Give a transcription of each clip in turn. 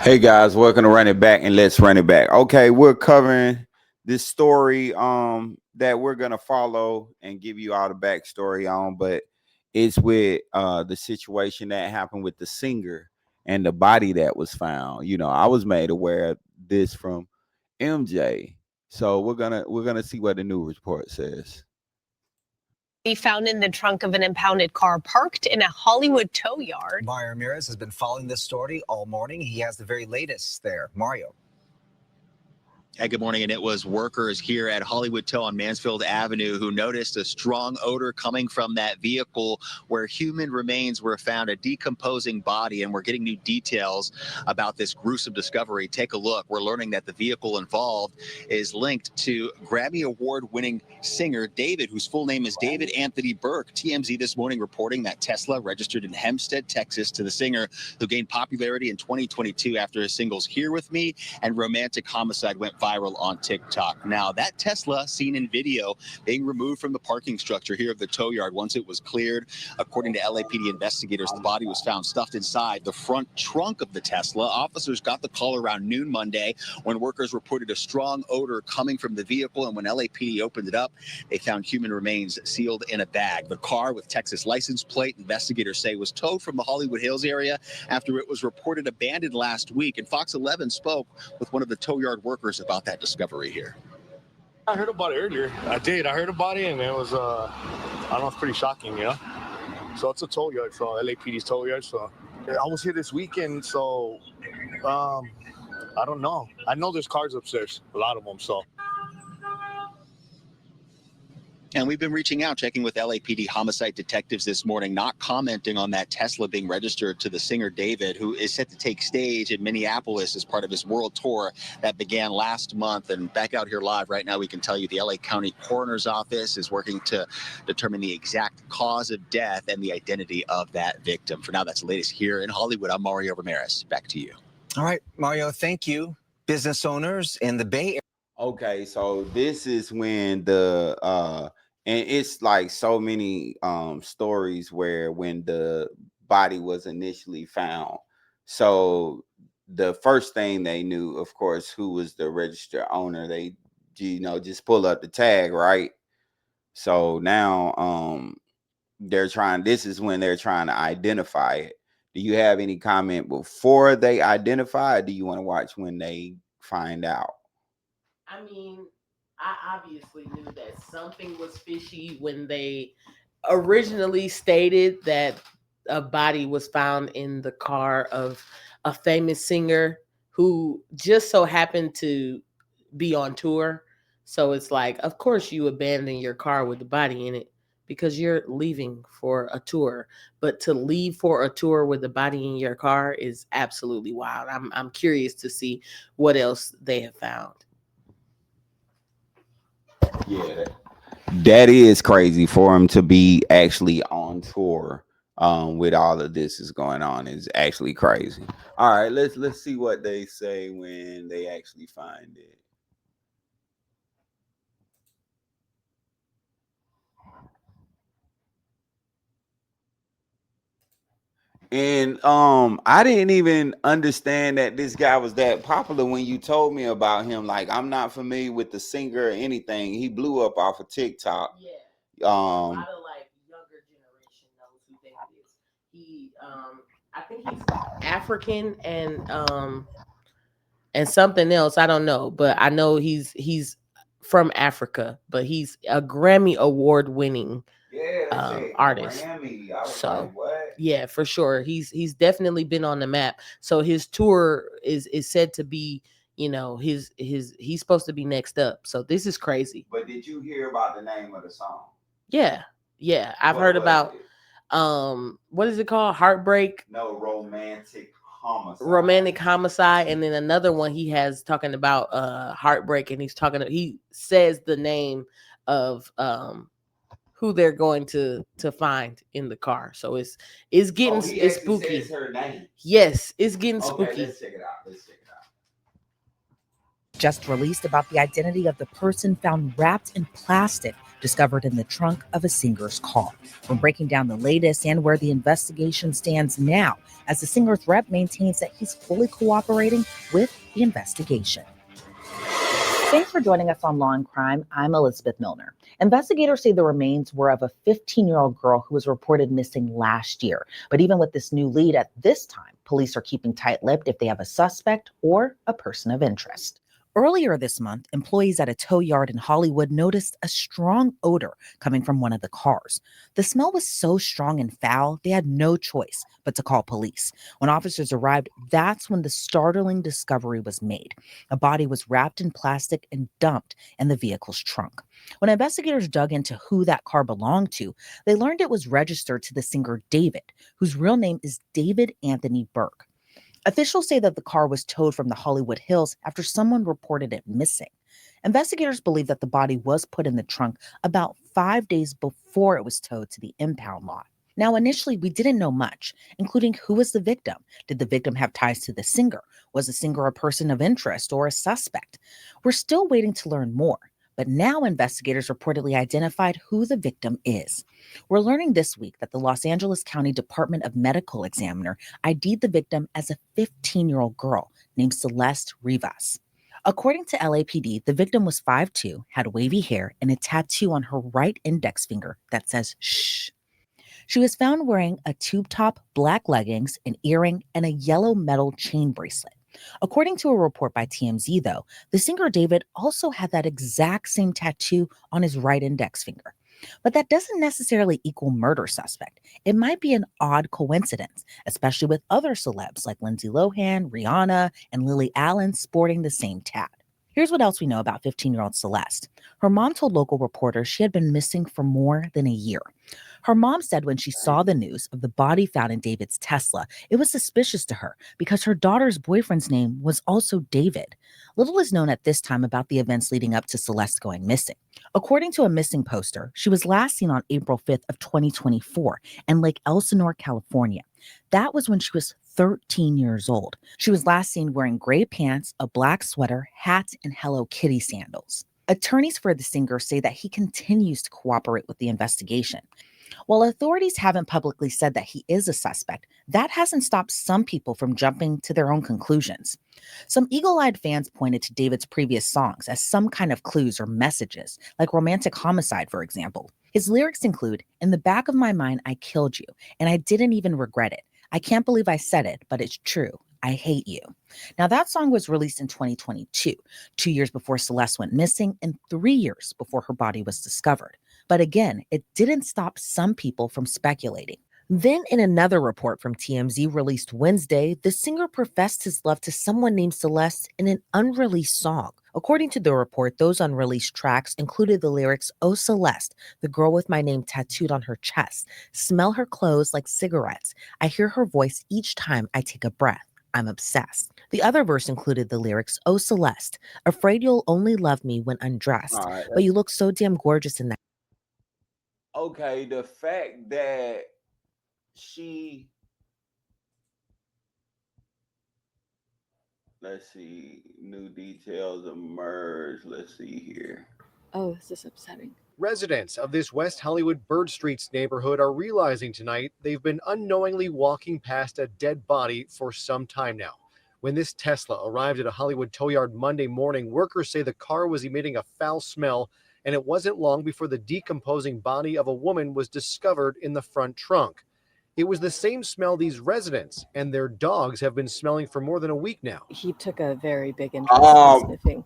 Hey guys, welcome to Run It Back and Let's Run It Back. Okay, we're covering this story that we're gonna follow and give you all the backstory on, but it's with the situation that happened with the singer and the body that was found. I was made aware of this from MJ. So we're gonna see what the new report says. Be found in the trunk of an impounded car parked in a Hollywood tow yard. Mario Ramirez has been following this story all morning. He has the very latest there. Mario. Hey, good morning. And it was workers here at Hollywood Tow on Mansfield Avenue who noticed a strong odor coming from that vehicle where human remains were found, a decomposing body. And we're getting new details about this gruesome discovery. Take a look. We're learning that the vehicle involved is linked to Grammy Award winning singer David, whose full name is David Anthony Burke. TMZ this morning reporting that Tesla registered in Hempstead, Texas to the singer who gained popularity in 2022 after his singles Here With Me and Romantic Homicide went viral on TikTok. Now, that Tesla seen in video being removed from the parking structure here of the tow yard once it was cleared. According to LAPD investigators, the body was found stuffed inside the front trunk of the Tesla. Officers got the call around noon Monday when workers reported a strong odor coming from the vehicle, and when LAPD opened it up, they found human remains sealed in a bag. The car with Texas license plate, investigators say, was towed from the Hollywood Hills area after it was reported abandoned last week. And Fox 11 spoke with one of the tow yard workers about that discovery here. I heard about it earlier. I did. I heard about it, and it was, I don't know, it's pretty shocking, So it's a tow yard, so LAPD's tow yard. So I was here this weekend, so I don't know. I know there's cars upstairs, a lot of them, so. And we've been reaching out, checking with LAPD homicide detectives this morning, not commenting on that Tesla being registered to the singer David, who is set to take stage in Minneapolis as part of his world tour that began last month. And back out here live right now, we can tell you the LA County Coroner's Office is working to determine the exact cause of death and the identity of that victim. For now, that's the latest here in Hollywood. I'm Mario Ramirez. Back to you. All right, Mario, thank you. Business owners in the Bay Area. Okay, so this is when and it's like so many stories where when the body was initially found. So the first thing they knew, of course, who was the registered owner. They just pull up the tag, right? So now this is when they're trying to identify it. Do you have any comment before they identify it? Do you want to watch when they find out? I mean, I obviously knew that something was fishy when they originally stated that a body was found in the car of a famous singer who just so happened to be on tour. So it's like, of course, you abandon your car with the body in it because you're leaving for a tour. But to leave for a tour with the body in your car is absolutely wild. I'm curious to see what else they have found. Yeah, that is crazy for him to be actually on tour with all of this is going on. Is actually crazy. All right, let's see what they say when they actually find it. And I didn't even understand that this guy was that popular when you told me about him. Like, I'm not familiar with the singer or anything. He blew up off of TikTok. Yeah. A lot of like younger generation knows who David is. He I think he's African and something else. I don't know, but I know he's from Africa, but he's a Grammy Award winning artist. So like, what? yeah, for sure. He's definitely been on the map. So his tour is said to be, he's supposed to be next up. So this is crazy. But did you hear about the name of the song? Yeah. I've heard about what is it called? Heartbreak? No, Romantic Homicide. And then another one he has talking about Heartbreak, and he says the name of who they're going to find in the car. So it's getting it's spooky. Says her name. Yes, it's getting spooky. Let's check it out. Just released about the identity of the person found wrapped in plastic discovered in the trunk of a singer's car. We're breaking down the latest and where the investigation stands now, as the singer's rep maintains that he's fully cooperating with the investigation. Thanks for joining us on Law and Crime. I'm Elizabeth Milner. Investigators say the remains were of a 15-year-old girl who was reported missing last year. But even with this new lead at this time, police are keeping tight-lipped if they have a suspect or a person of interest. Earlier this month, employees at a tow yard in Hollywood noticed a strong odor coming from one of the cars. The smell was so strong and foul, they had no choice but to call police. When officers arrived, that's when the startling discovery was made. A body was wrapped in plastic and dumped in the vehicle's trunk. When investigators dug into who that car belonged to, they learned it was registered to the singer David, whose real name is David Anthony Burke. Officials say that the car was towed from the Hollywood Hills after someone reported it missing. Investigators believe that the body was put in the trunk about 5 days before it was towed to the impound lot. Now, initially, we didn't know much, including who was the victim. Did the victim have ties to the singer? Was the singer a person of interest or a suspect? We're still waiting to learn more, but now investigators reportedly identified who the victim is. We're learning this week that the Los Angeles County Department of Medical Examiner ID'd the victim as a 15-year-old girl named Celeste Rivas. According to LAPD, the victim was 5'2", had wavy hair, and a tattoo on her right index finger that says shh. She was found wearing a tube top, black leggings, an earring, and a yellow metal chain bracelet. According to a report by TMZ, though, the singer David also had that exact same tattoo on his right index finger. But that doesn't necessarily equal murder suspect. It might be an odd coincidence, especially with other celebs like Lindsay Lohan, Rihanna, and Lily Allen sporting the same tat. Here's what else we know about 15-year-old Celeste. Her mom told local reporters she had been missing for more than a year. Her mom said when she saw the news of the body found in David's Tesla, it was suspicious to her because her daughter's boyfriend's name was also David. Little is known at this time about the events leading up to Celeste going missing. According to a missing poster, she was last seen on April 5th of 2024 in Lake Elsinore, California. That was when she was 13 years old. She was last seen wearing gray pants, a black sweater, hat, and Hello Kitty sandals. Attorneys for the singer say that he continues to cooperate with the investigation. While authorities haven't publicly said that he is a suspect, that hasn't stopped some people from jumping to their own conclusions. Some eagle-eyed fans pointed to David's previous songs as some kind of clues or messages, like Romantic Homicide, for example. His lyrics include, "In the back of my mind, I killed you, and I didn't even regret it. I can't believe I said it, but it's true. I hate you." Now, that song was released in 2022, 2 years before Celeste went missing and 3 years before her body was discovered. But again, it didn't stop some people from speculating. Then, in another report from TMZ released Wednesday, the singer professed his love to someone named Celeste in an unreleased song. According to the report, those unreleased tracks included the lyrics, "Oh Celeste, the girl with my name tattooed on her chest. Smell her clothes like cigarettes. I hear her voice each time I take a breath. I'm obsessed." The other verse included the lyrics, "Oh Celeste, afraid you'll only love me when undressed, All right. but you look so damn gorgeous in that." Okay, the fact that she, let's see, new details emerge. Let's see here. Oh, this is upsetting. Residents of this West Hollywood Bird Streets neighborhood are realizing tonight they've been unknowingly walking past a dead body for some time now. When this Tesla arrived at a Hollywood tow yard Monday morning, workers say the car was emitting a foul smell, and it wasn't long before the decomposing body of a woman was discovered in the front trunk. It was the same smell these residents and their dogs have been smelling for more than a week now. He took a very big interest in sniffing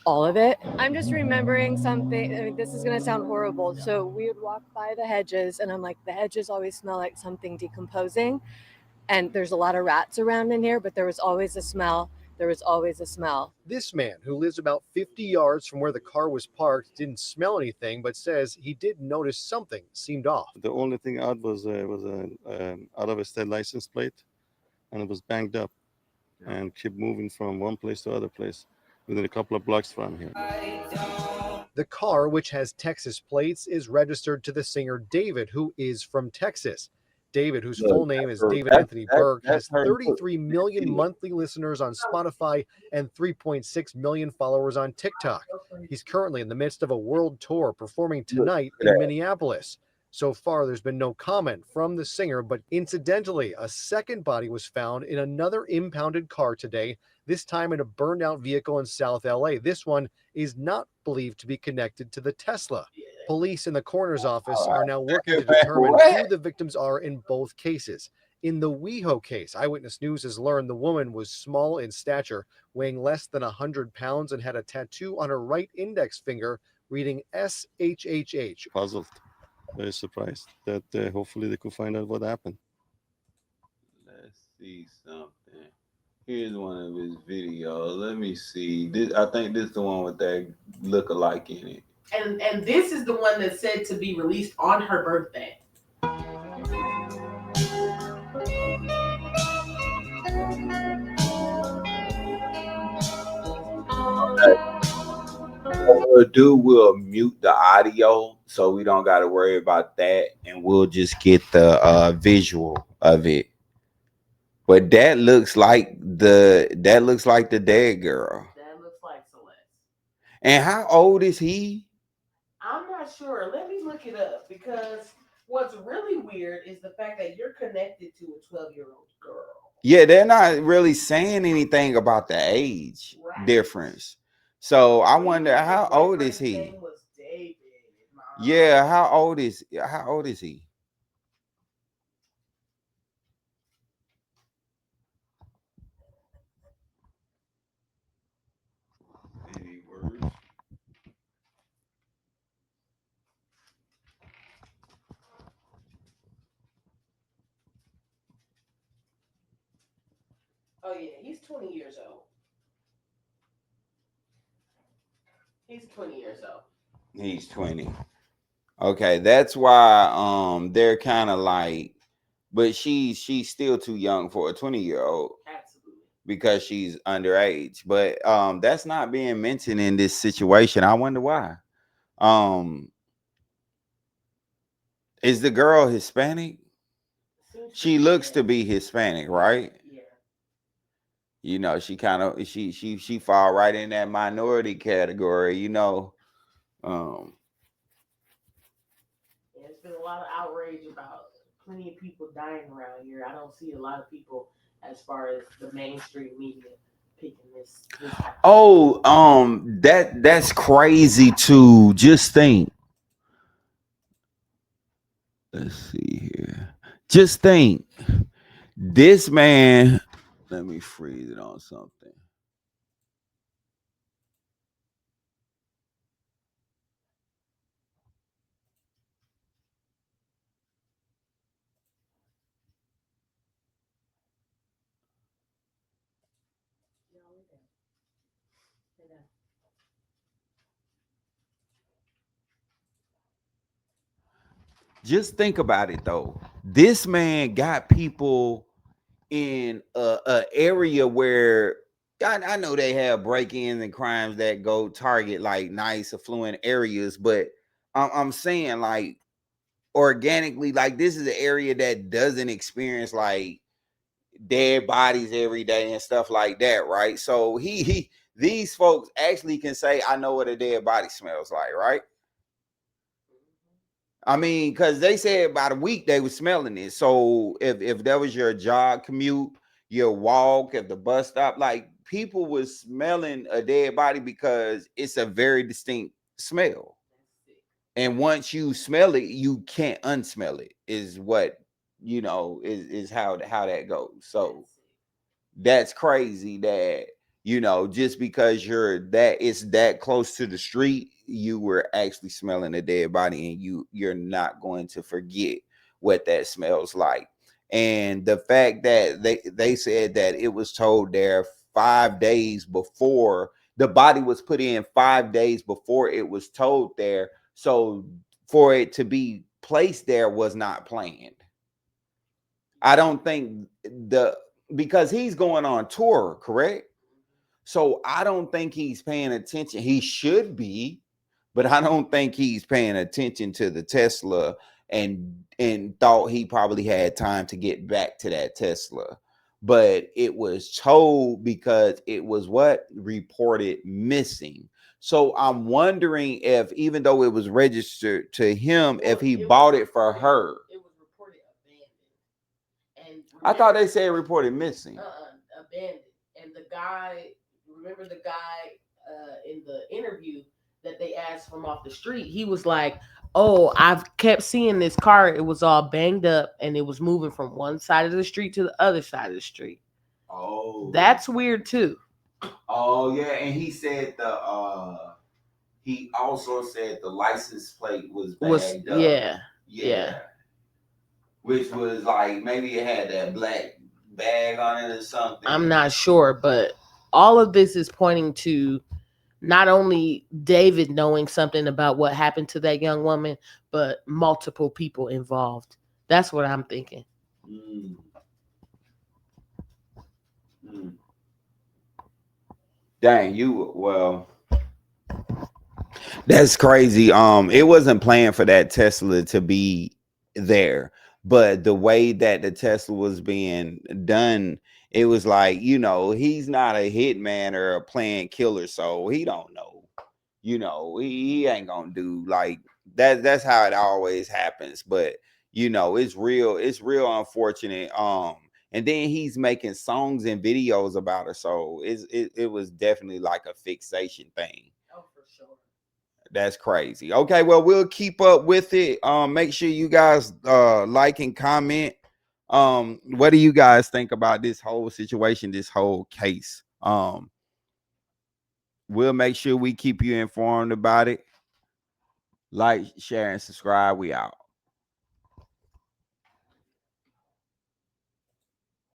all of it. I'm just remembering something. I mean, this is going to sound horrible. So we would walk by the hedges, and I'm like, the hedges always smell like something decomposing. And there's a lot of rats around in here, but there was always a smell. There was always a smell. This man, who lives about 50 yards from where the car was parked, didn't smell anything, but says he did notice something seemed off. The only thing odd was out of a state license plate, and it was banged up and kept moving from one place to other place within a couple of blocks from here. The car, which has Texas plates, is registered to the singer David, who is from Texas. David, whose Look, full name is that's her- David Anthony Berg, that's has her 33 million video. monthly listeners on Spotify and 3.6 million followers on TikTok. He's currently in the midst of a world tour performing tonight in Minneapolis. So far, there's been no comment from the singer, but incidentally, a second body was found in another impounded car today, this time in a burned out vehicle in South LA. This one is not believed to be connected to the Tesla. Police in the coroner's office are now working to determine who the victims are in both cases. In the WeHo case, Eyewitness News has learned the woman was small in stature, weighing less than 100 pounds, and had a tattoo on her right index finger reading SHHH. Puzzled, very surprised that hopefully they could find out what happened. Let's see something. Here's one of his videos. Let me see. This, I think this is the one with that look-alike in it. And this is the one that's said to be released on her birthday. We'll mute the audio so we don't got to worry about that, and we'll just get the visual of it. But that looks like the dead girl. That looks like Celeste. And how old is he? I'm not sure. Let me look it up, because what's really weird is the fact that you're connected to a 12-year-old girl. Yeah, they're not really saying anything about the age difference. So I wonder, how old is he? Yeah, how old is he? Any words? Oh yeah, he's 20 years old. He's 20 years old. He's 20. Okay, that's why they're kind of like, but she's still too young for a 20-year-old. Absolutely. Because she's underage. But that's not being mentioned in this situation. I wonder why. Is the girl Hispanic? She looks to be Hispanic, right? Yeah. You know, she kind of she fall right in that minority category, you know. There's been a lot of outrage about plenty of people dying around here. I don't see a lot of people, as far as the mainstream media, picking this type Oh, that's crazy to just think. Let's see here. Just think. This man, let me freeze it on something. Just think about it though. This man got people in a area where I know they have break-ins and crimes that go target like nice affluent areas, but I'm saying like organically, like this is an area that doesn't experience like dead bodies every day and stuff like that, right? So these folks actually can say, I know what a dead body smells like, right? I mean, because they said about a week they were smelling it. So if that was your jog commute, your walk, at the bus stop, like people was smelling a dead body because it's a very distinct smell. And once you smell it, you can't unsmell it, is what, you know, is how that goes. So that's crazy that, you know, just because it's that close to the street, you were actually smelling a dead body, and you're not going to forget what that smells like. And the fact that they said that it was told there 5 days before the body was put in, 5 days before it was told there, so for it to be placed there was not planned. I don't think because he's going on tour, correct? So I don't think he's paying attention. He should be, but I don't think he's paying attention to the Tesla and thought he probably had time to get back to that Tesla. But it was towed because it was reported missing. So I'm wondering if, even though it was registered to him, if he bought it for her. It was reported abandoned. And I thought they said reported missing. Abandoned. And the guy, remember the guy in the interview that they asked from off the street, he was like, oh, I've kept seeing this car. It was all banged up and it was moving from one side of the street to the other side of the street. Oh, that's weird too. Oh yeah, and he said he also said the license plate was bagged up. Yeah. Which was like, maybe it had that black bag on it or something. I'm not sure, but all of this is pointing to not only David knowing something about what happened to that young woman, but multiple people involved. That's what I'm thinking. Dang, that's crazy. It wasn't planned for that Tesla to be there, but the way that the Tesla was being done, it was like, he's not a hitman or a planned killer, so he don't know. He ain't gonna do like that. That's how it always happens. But it's real unfortunate. And then he's making songs and videos about her, so it was definitely like a fixation thing. Oh, for sure. That's crazy. Okay, well, we'll keep up with it. Make sure you guys like and comment. What do you guys think about this whole situation, this whole case? We'll make sure we keep you informed about it. Like, share, and subscribe. We out.